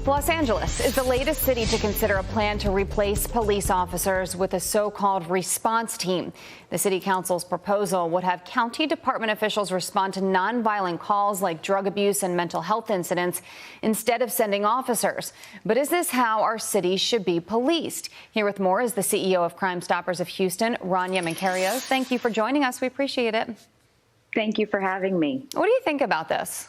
Los Angeles is the latest city to consider a plan to replace police officers with a so-called response team. The city council's proposal would have county department officials respond to nonviolent calls like drug abuse and mental health incidents instead of sending officers. But is this how our city should be policed? Here with more is the CEO of Crime Stoppers of Houston, Rania Makarios. Thank you for joining us. We appreciate it. Thank you for having me. What do you think about this?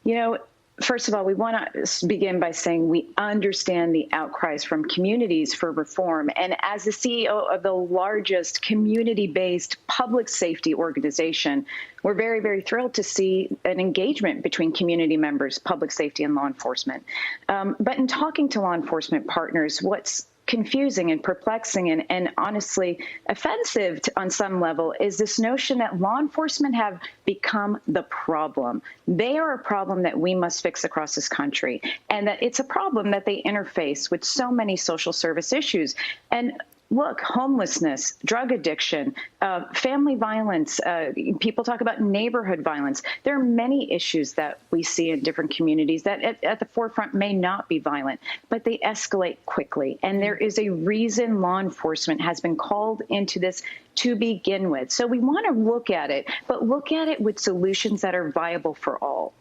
You know, first of all, we want to begin by saying we understand the outcries from communities for reform. And as the CEO of the largest community-based public safety organization, we're very, very thrilled to see an engagement between community members, public safety, and law enforcement. But in talking to law enforcement partners, what's confusing and perplexing and honestly offensive on some level is this notion that law enforcement have become the problem. They are a problem that we must fix across this country, and that it's a problem that they interface with so many social service issues. And look, homelessness, drug addiction, family violence, people talk about neighborhood violence. There are many issues that we see in different communities that at the forefront may not be violent, but they escalate quickly. And there is a reason law enforcement has been called into this to begin with. So we want to look at it, but look at it with solutions that are viable for all.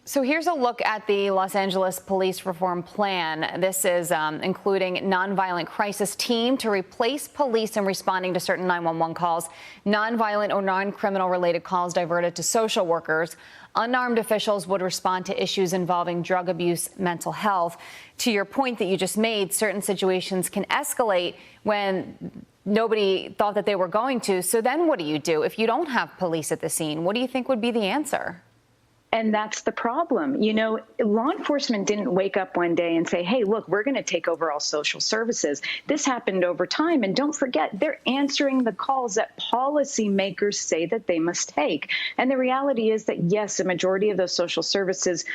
So here's a look at the Los Angeles Police Reform Plan. This is including nonviolent crisis team to replace police in responding to certain 911 calls, nonviolent or non-criminal related calls diverted to social workers. Unarmed officials would respond to issues involving drug abuse, mental health. To your point that you just made, certain situations can escalate when nobody thought that they were going to. So then what do you do if you don't have police at the scene? What do you think would be the answer? And that's the problem. You know, law enforcement didn't wake up one day and say, hey, look, we're going to take over all social services. This happened over time. And don't forget, they're answering the calls that policymakers say that they must take. And the reality is that, yes, a majority of those social services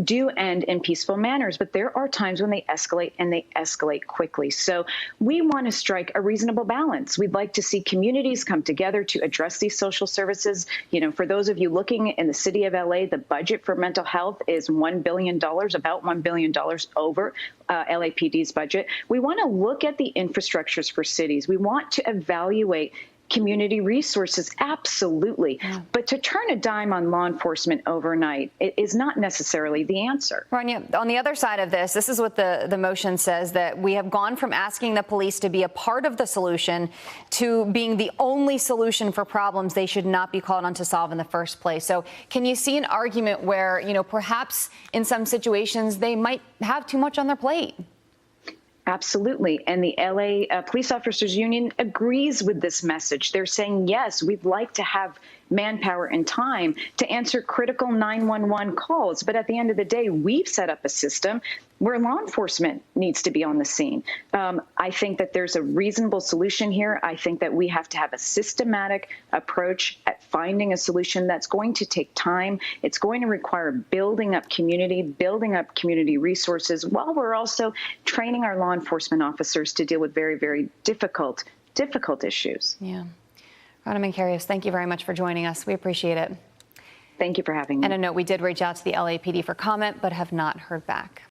do end in peaceful manners. But there are times when they escalate, and they escalate quickly. So we want to strike a reasonable balance. We'd like to see communities come together to address these social services. You know, for those of you looking in the city of LA, the budget for mental health is $1 billion, about $1 billion over LAPD's budget. We want to look at the infrastructures for cities. We want to evaluate community resources, absolutely. Yeah. But to turn a dime on law enforcement overnight is not necessarily the answer. Rania, on the other side of this is what the motion says, that we have gone from asking the police to be a part of the solution to being the only solution for problems they should not be called on to solve in the first place. So can you see an argument where, you know, perhaps in some situations they might have too much on their plate? Absolutely. And the LA Police Officers Union agrees with this message. They're saying, yes, we'd like to have manpower and time to answer critical 911 calls. But at the end of the day, we've set up a system where law enforcement needs to be on the scene. I think that there's a reasonable solution here. I think that we have to have a systematic approach at finding a solution that's going to take time. It's going to require building up community resources, while we're also training our law enforcement officers to deal with very, very difficult issues. Yeah. Rania Makarios, thank you very much for joining us. We appreciate it. Thank you for having me. And a note, we did reach out to the LAPD for comment, but have not heard back.